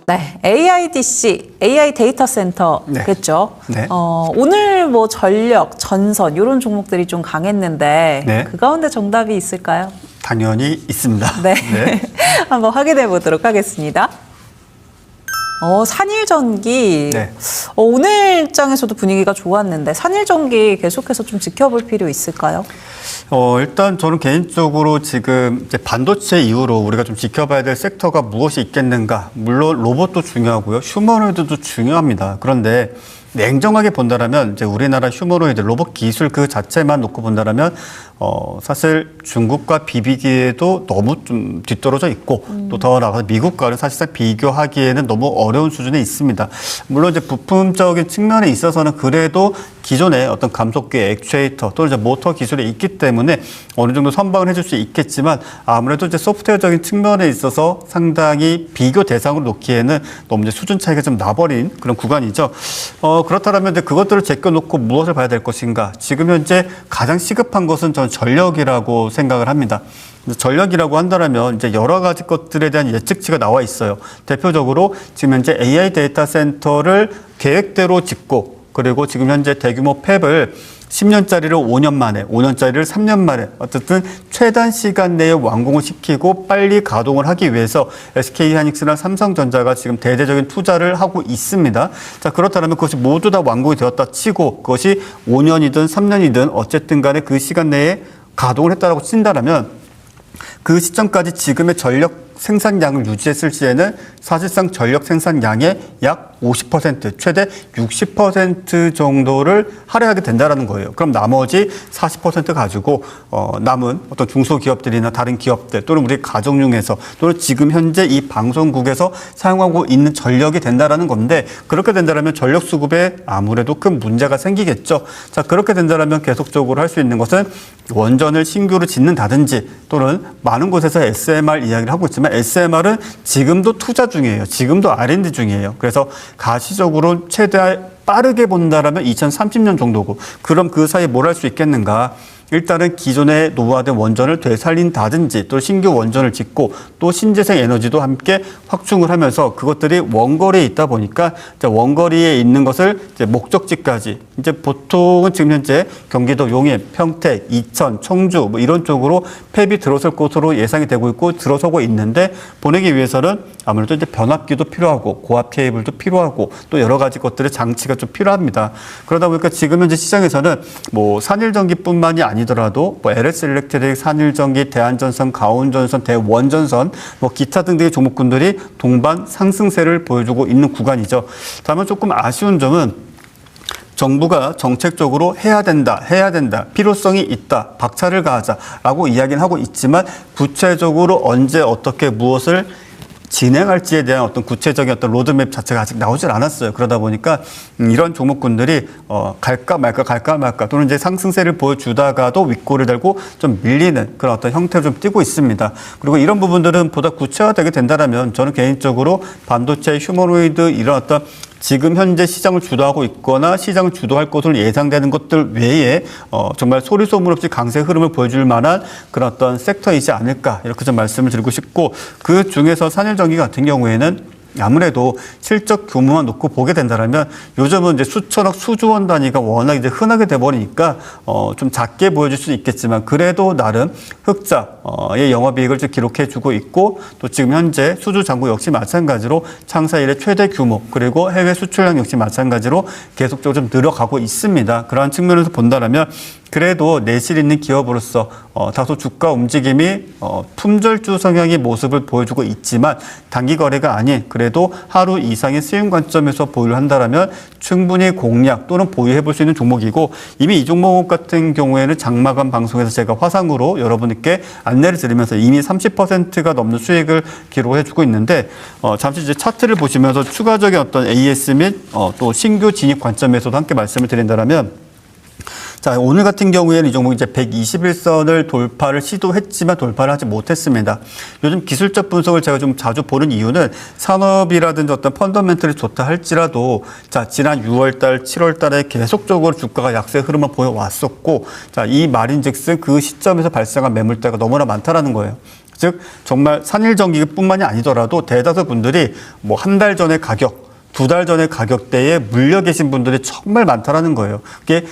네, AIDC, AI 데이터 센터겠죠. 네. 오늘 뭐 전력, 전선 이런 종목들이 좀 강했는데 네. 그 가운데 정답이 있을까요? 당연히 있습니다. 네, 네. 한번 확인해 보도록 하겠습니다. 산일전기. 네. 오늘 장에서도 분위기가 좋았는데 산일전기 계속해서 좀 지켜볼 필요 있을까요? 일단 저는 개인적으로 지금 이제 반도체 이후로 우리가 좀 지켜봐야 될 섹터가 무엇이 있겠는가. 물론 로봇도 중요하고요. 휴머노이드도 중요합니다. 그런데 냉정하게 본다라면 이제 우리나라 휴머노이드 로봇 기술 그 자체만 놓고 본다라면 사실 중국과 비비기에도 너무 좀 뒤떨어져 있고 또 더 나아가서 미국과는 사실상 비교하기에는 너무 어려운 수준에 있습니다. 물론 이제 부품적인 측면에 있어서는 그래도 기존의 어떤 감속기 액추에이터 또는 이제 모터 기술이 있기 때문에 어느 정도 선방을 해줄 수 있겠지만 아무래도 이제 소프트웨어적인 측면에 있어서 상당히 비교 대상으로 놓기에는 너무 이제 수준 차이가 좀 나버린 그런 구간이죠. 그렇다면 이제 그것들을 제껴놓고 무엇을 봐야 될 것인가? 지금 현재 가장 시급한 것은 저는 전력이라고 생각을 합니다. 전력이라고 한다면 이제 여러 가지 것들에 대한 예측치가 나와 있어요. 대표적으로 지금 현재 AI 데이터 센터를 계획대로 짓고 그리고 지금 현재 대규모 팹을 10년짜리를 5년 만에, 5년짜리를 3년 만에 어쨌든 최단 시간 내에 완공을 시키고 빨리 가동을 하기 위해서 SK하이닉스나 삼성전자가 지금 대대적인 투자를 하고 있습니다. 자, 그렇다면 그것이 모두 다 완공이 되었다 치고 그것이 5년이든 3년이든 어쨌든 간에 그 시간 내에 가동을 했다라고 친다라면 그 시점까지 지금의 전력 생산량을 유지했을 시에는 사실상 전력 생산량의 약 50%, 최대 60% 정도를 할애하게 된다는 거예요. 그럼 나머지 40% 가지고 남은 어떤 중소기업들이나 다른 기업들 또는 우리 가정용에서 또는 지금 현재 이 방송국에서 사용하고 있는 전력이 된다는 건데 그렇게 된다면 전력 수급에 아무래도 큰 문제가 생기겠죠. 자, 그렇게 된다면 계속적으로 할 수 있는 것은 원전을 신규로 짓는다든지 또는 많은 곳에서 SMR 이야기를 하고 있지만 SMR은 지금도 투자 중이에요. 지금도 R&D 중이에요. 그래서 가시적으로 최대 빠르게 본다라면 2030년 정도고 그럼 그 사이에 뭘 할 수 있겠는가? 일단은 기존에 노후화된 원전을 되살린다든지 또 신규 원전을 짓고 또 신재생 에너지도 함께 확충을 하면서 그것들이 원거리에 있다 보니까 이제 원거리에 있는 것을 이제 목적지까지 이제 보통은 지금 현재 경기도 용인, 평택, 이천, 청주 뭐 이런 쪽으로 팹이 들어설 것으로 예상이 되고 있고 들어서고 있는데 보내기 위해서는 아무래도 이제 변압기도 필요하고 고압 케이블도 필요하고 또 여러 가지 것들의 장치가 좀 필요합니다. 그러다 보니까 지금 현재 시장에서는 뭐 산일전기뿐만이 아니더라도 뭐 LS일렉트릭, 산일전기, 대한전선, 가온전선, 대원전선, 뭐 기타 등등의 종목군들이 동반 상승세를 보여주고 있는 구간이죠. 다만 조금 아쉬운 점은 정부가 정책적으로 해야 된다, 필요성이 있다, 박차를 가하자라고 이야기는 하고 있지만 구체적으로 언제 어떻게 무엇을 진행할지에 대한 어떤 구체적인 어떤 로드맵 자체가 아직 나오질 않았어요. 그러다 보니까 이런 종목군들이 갈까 말까 또는 이제 상승세를 보여주다가도 윗골을 달고 좀 밀리는 그런 어떤 형태로 좀 띄고 있습니다. 그리고 이런 부분들은 보다 구체화되게 된다면 저는 개인적으로 반도체, 휴머노이드 이런 어떤 지금 현재 시장을 주도하고 있거나 시장을 주도할 것으로 예상되는 것들 외에 정말 소리 소문 없이 강세 흐름을 보여줄 만한 그런 어떤 섹터이지 않을까 이렇게 좀 말씀을 드리고 싶고 그 중에서 산일전기 같은 경우에는 아무래도 실적 규모만 놓고 보게 된다면 요즘은 이제 수천억, 수조원 단위가 워낙 이제 흔하게 돼버리니까 좀 작게 보여질 수는 있겠지만 그래도 나름 흑자의 영업이익을 좀 기록해주고 있고 또 지금 현재 수주 잔고 역시 마찬가지로 창사 이래 최대 규모 그리고 해외 수출량 역시 마찬가지로 계속적으로 좀 늘어가고 있습니다. 그러한 측면에서 본다면 그래도 내실 있는 기업으로서 다소 주가 움직임이 품절주 성향의 모습을 보여주고 있지만 단기 거래가 아닌 그래도 하루 이상의 수익 관점에서 보유를 한다면 충분히 공략 또는 보유해 볼 수 있는 종목이고 이미 이 종목 같은 경우에는 장마감 방송에서 제가 화상으로 여러분께 안내를 드리면서 이미 30%가 넘는 수익을 기록해 주고 있는데 잠시 이제 차트를 보시면서 추가적인 어떤 AS 및 또 신규 진입 관점에서도 함께 말씀을 드린다면 자, 오늘 같은 경우에는 이 종목이 이제 121선을 돌파를 시도했지만 돌파를 하지 못했습니다. 요즘 기술적 분석을 제가 좀 자주 보는 이유는 산업이라든지 어떤 펀더멘털이 좋다 할지라도 자, 지난 6월달, 7월달에 계속적으로 주가가 약세 흐름을 보여왔었고 자, 이 말인즉슨 그 시점에서 발생한 매물대가 너무나 많다라는 거예요. 즉 정말 산일전기뿐만이 아니더라도 대다수 분들이 뭐 한 달 전의 가격, 두 달 전의 가격대에 물려 계신 분들이 정말 많다라는 거예요. 그게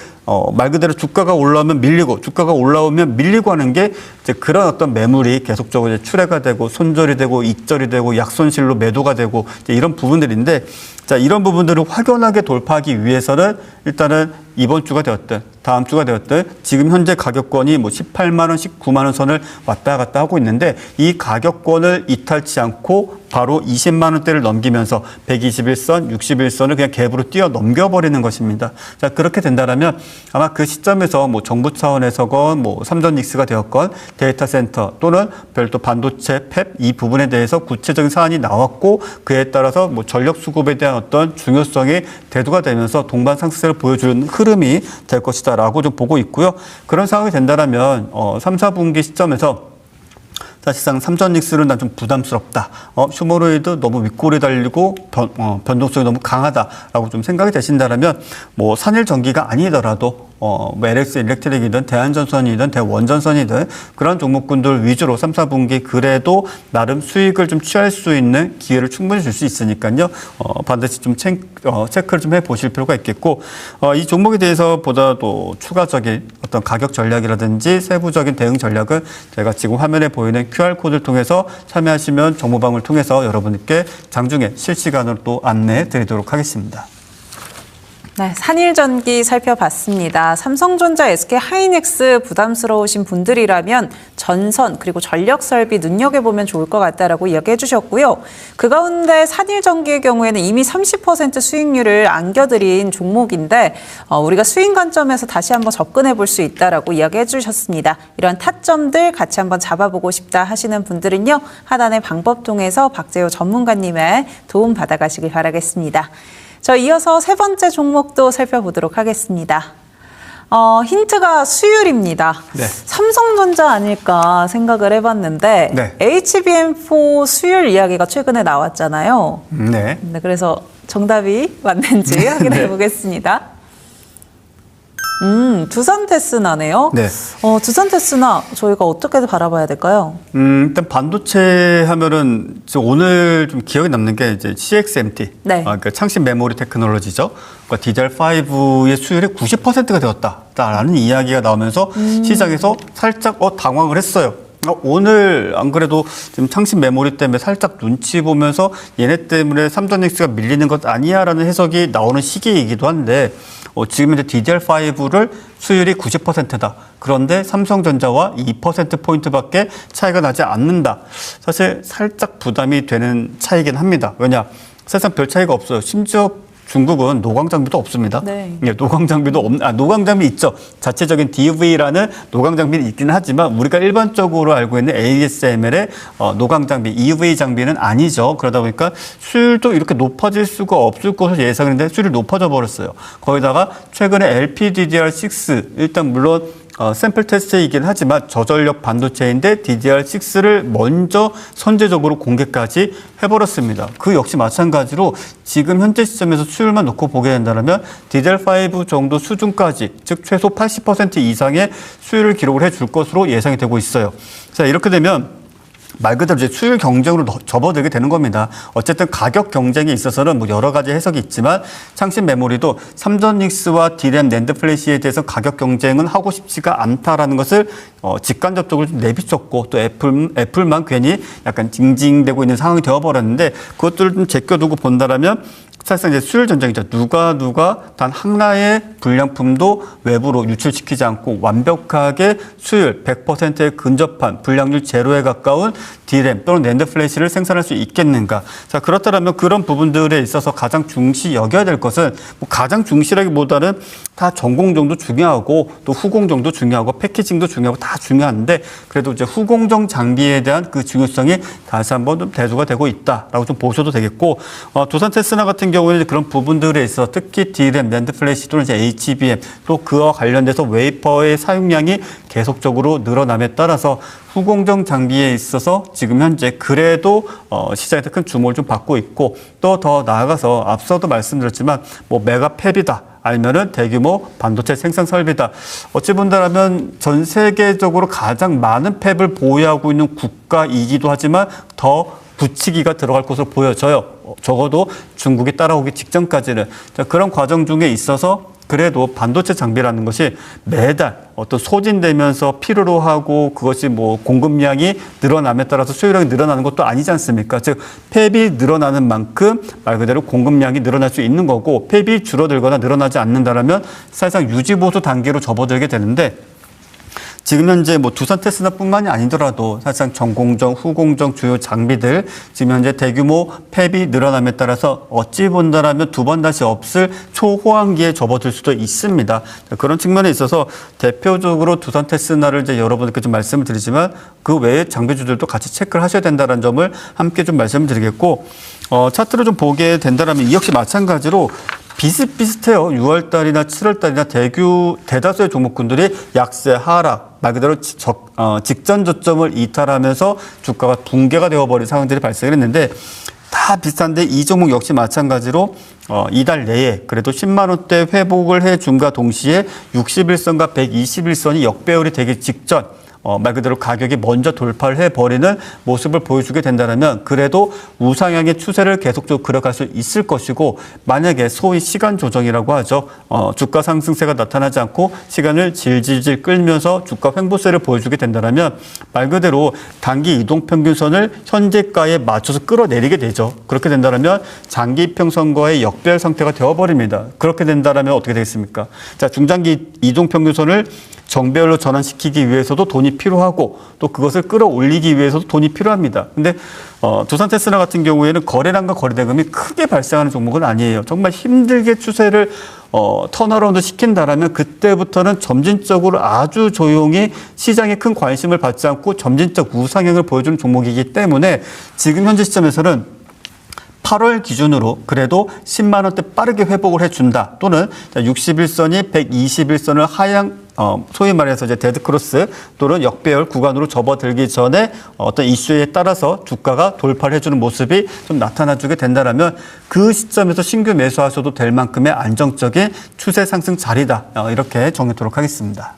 말 그대로 주가가 올라오면 밀리고 주가가 올라오면 밀리고 하는 게 이제 그런 어떤 매물이 계속적으로 이제 출회가 되고 손절이 되고 익절이 되고 약손실로 매도가 되고 이제 이런 부분들인데 자, 이런 부분들을 확연하게 돌파하기 위해서는 일단은 이번 주가 되었든 다음 주가 되었든 지금 현재 가격권이 뭐 18만 원, 19만 원 선을 왔다 갔다 하고 있는데 이 가격권을 이탈치 않고 바로 20만 원대를 넘기면서 121선, 61선을 그냥 갭으로 뛰어 넘겨버리는 것입니다. 자, 그렇게 된다면 아마 그 시점에서 뭐 정부 차원에서건 뭐 삼전닉스가 되었건 데이터 센터 또는 별도 반도체 팹 이 부분에 대해서 구체적인 사안이 나왔고 그에 따라서 뭐 전력 수급에 대한 어떤 중요성이 대두가 되면서 동반 상승세를 보여주는 흐름이 될 것이다라고 좀 보고 있고요. 그런 상황이 된다면 3, 4분기 시점에서 사실상 삼전닉스는 난 좀 부담스럽다. 휴머노이드 너무 윗골이 달리고 변동성이 너무 강하다라고 좀 생각이 되신다면 뭐 산일전기가 아니더라도 뭐 LX 일렉트릭이든 대한전선이든 대원전선이든 그런 종목군들 위주로 3, 4분기 그래도 나름 수익을 좀 취할 수 있는 기회를 충분히 줄 수 있으니까요. 반드시 좀 체크를 좀 해보실 필요가 있겠고 이 종목에 대해서 보다도 추가적인 어떤 가격 전략이라든지 세부적인 대응 전략은 제가 지금 화면에 보이는 QR코드를 통해서 참여하시면 정보방을 통해서 여러분께 장중에 실시간으로 또 안내해 드리도록 하겠습니다. 네, 산일전기 살펴봤습니다. 삼성전자, SK하이닉스 부담스러우신 분들이라면 전선 그리고 전력설비 눈여겨보면 좋을 것 같다라고 이야기해 주셨고요. 그 가운데 산일전기의 경우에는 이미 30% 수익률을 안겨드린 종목인데 우리가 수익 관점에서 다시 한번 접근해 볼 수 있다라고 이야기해 주셨습니다. 이런 타점들 같이 한번 잡아보고 싶다 하시는 분들은요. 하단의 방법 통해서 박재호 전문가님의 도움 받아가시길 바라겠습니다. 이어서 세 번째 종목도 살펴보도록 하겠습니다. 힌트가 수율입니다. 네. 삼성전자 아닐까 생각을 해봤는데 네. HBM4 수율 이야기가 최근에 나왔잖아요. 네. 네, 그래서 정답이 맞는지 확인해 네. 보겠습니다. 두산 테스나네요. 네. 두산 테스나 저희가 어떻게 바라봐야 될까요? 일단 반도체 하면은 오늘 좀 기억에 남는 게 이제 CXMT, 네. 그러니까 창신 메모리 테크놀로지죠. 그러니까 DDR5의 수율이 90%가 되었다라는 이야기가 나오면서 시장에서 살짝 당황을 했어요. 오늘 안 그래도 지금 창신 메모리 때문에 살짝 눈치 보면서 얘네 때문에 삼전닉스가 밀리는 것 아니야라는 해석이 나오는 시기이기도 한데 지금 이제 DDR5를 수율이 90%다. 그런데 삼성전자와 2%포인트밖에 차이가 나지 않는다. 사실 살짝 부담이 되는 차이긴 합니다. 왜냐? 사실상 별 차이가 없어요. 심지어 중국은 노광 장비도 없습니다. 네. 예, 노광 장비도 노광 장비 있죠. 자체적인 DV라는 노광 장비는 있기는 하지만 우리가 일반적으로 알고 있는 ASML의 노광 장비, EUV 장비는 아니죠. 그러다 보니까 수율도 이렇게 높아질 수가 없을 것으로 예상했는데 수율이 높아져 버렸어요. 거기다가 최근에 LPDDR6 일단 물론 샘플 테스트이긴 하지만 저전력 반도체인데 DDR6를 먼저 선제적으로 공개까지 해버렸습니다. 그 역시 마찬가지로 지금 현재 시점에서 수율만 놓고 보게 된다면 DDR5 정도 수준까지 즉 최소 80% 이상의 수율을 기록을 해줄 것으로 예상이 되고 있어요. 자, 이렇게 되면 말 그대로 이제 수율 경쟁으로 접어들게 되는 겁니다. 어쨌든 가격 경쟁에 있어서는 뭐 여러 가지 해석이 있지만 창신 메모리도 삼전닉스와 D램 낸드 플래시에 대해서 가격 경쟁은 하고 싶지가 않다라는 것을 직간접적으로 좀 내비쳤고 또 애플만 괜히 약간 징징대고 있는 상황이 되어버렸는데 그것들을 좀 제껴두고 본다라면 사실상 이제 수율 전쟁이죠. 누가 단 하나의 불량품도 외부로 유출시키지 않고 완벽하게 수율 100%에 근접한 불량률 제로에 가까운 D램 또는 낸드 플래시를 생산할 수 있겠는가? 자, 그렇다면 그런 부분들에 있어서 가장 중시 여겨야 될 것은 뭐 가장 중시라기보다는 다 전공정도 중요하고 또 후공정도 중요하고 패키징도 중요하고 다 중요한데 그래도 이제 후공정 장비에 대한 그 중요성이 다시 한번 좀 대두가 되고 있다라고 좀 보셔도 되겠고 두산 테스나 같은 경우에는 그런 부분들에 있어 특히 D램, 낸드 플래시 또는 이제 HBM 또 그와 관련돼서 웨이퍼의 사용량이 계속적으로 늘어남에 따라서 후공정 장비에 있어서 지금 현재 그래도 시장에서 큰 주목을 좀 받고 있고 또 더 나아가서 앞서도 말씀드렸지만 뭐 메가 팹이다. 아니면은 대규모 반도체 생산 설비다. 어찌 본다라면 전 세계적으로 가장 많은 팹을 보유하고 있는 국가이기도 하지만 더 붙이기가 들어갈 것으로 보여져요. 적어도 중국이 따라오기 직전까지는. 자, 그런 과정 중에 있어서 그래도 반도체 장비라는 것이 매달 어떤 소진되면서 필요로 하고 그것이 뭐 공급량이 늘어남에 따라서 수요량이 늘어나는 것도 아니지 않습니까? 즉 팹이 늘어나는 만큼 말 그대로 공급량이 늘어날 수 있는 거고 팹이 줄어들거나 늘어나지 않는다라면 사실상 유지보수 단계로 접어들게 되는데 지금 현재 뭐 두산 테스나뿐만이 아니더라도 사실상 전공정, 후공정 주요 장비들 지금 현재 대규모 팹이 늘어남에 따라서 어찌 본다라면 두 번 다시 없을 초호황기에 접어들 수도 있습니다. 그런 측면에 있어서 대표적으로 두산 테스나를 이제 여러분께 좀 말씀을 드리지만 그 외에 장비주들도 같이 체크를 하셔야 된다는 점을 함께 좀 말씀을 드리겠고 차트를 좀 보게 된다라면 이 역시 마찬가지로 비슷비슷해요. 6월달이나 7월달이나 대다수의 종목군들이 약세 하락, 말 그대로 직전 저점을 이탈하면서 주가가 붕괴가 되어버린 상황들이 발생을 했는데 다 비슷한데 이 종목 역시 마찬가지로 이달 내에 그래도 10만 원대 회복을 해준과 동시에 61선과 121선이 역배열이 되기 직전 말 그대로 가격이 먼저 돌파를 해버리는 모습을 보여주게 된다면 그래도 우상향의 추세를 계속적으로 그려갈 수 있을 것이고 만약에 소위 시간 조정이라고 하죠. 주가 상승세가 나타나지 않고 시간을 질질질 끌면서 주가 횡보세를 보여주게 된다면 말 그대로 단기 이동평균선을 현재가에 맞춰서 끌어내리게 되죠. 그렇게 된다면 장기 이평선과의 역배열 상태가 되어버립니다. 그렇게 된다면 어떻게 되겠습니까? 자, 중장기 이동평균선을 정배열로 전환시키기 위해서도 돈이 필요하고 또 그것을 끌어올리기 위해서도 돈이 필요합니다. 근데 두산 테스나 같은 경우에는 거래량과 거래대금이 크게 발생하는 종목은 아니에요. 정말 힘들게 추세를 턴어라운드 시킨다라면 그때부터는 점진적으로 아주 조용히 시장에 큰 관심을 받지 않고 점진적 우상향을 보여주는 종목이기 때문에 지금 현재 시점에서는 8월 기준으로 그래도 10만 원대 빠르게 회복을 해준다. 또는 61선이 121선을 소위 말해서 이제 데드크로스 또는 역배열 구간으로 접어들기 전에 어떤 이슈에 따라서 주가가 돌파를 해주는 모습이 좀 나타나주게 된다면 그 시점에서 신규 매수하셔도 될 만큼의 안정적인 추세 상승 자리다. 이렇게 정리하도록 하겠습니다.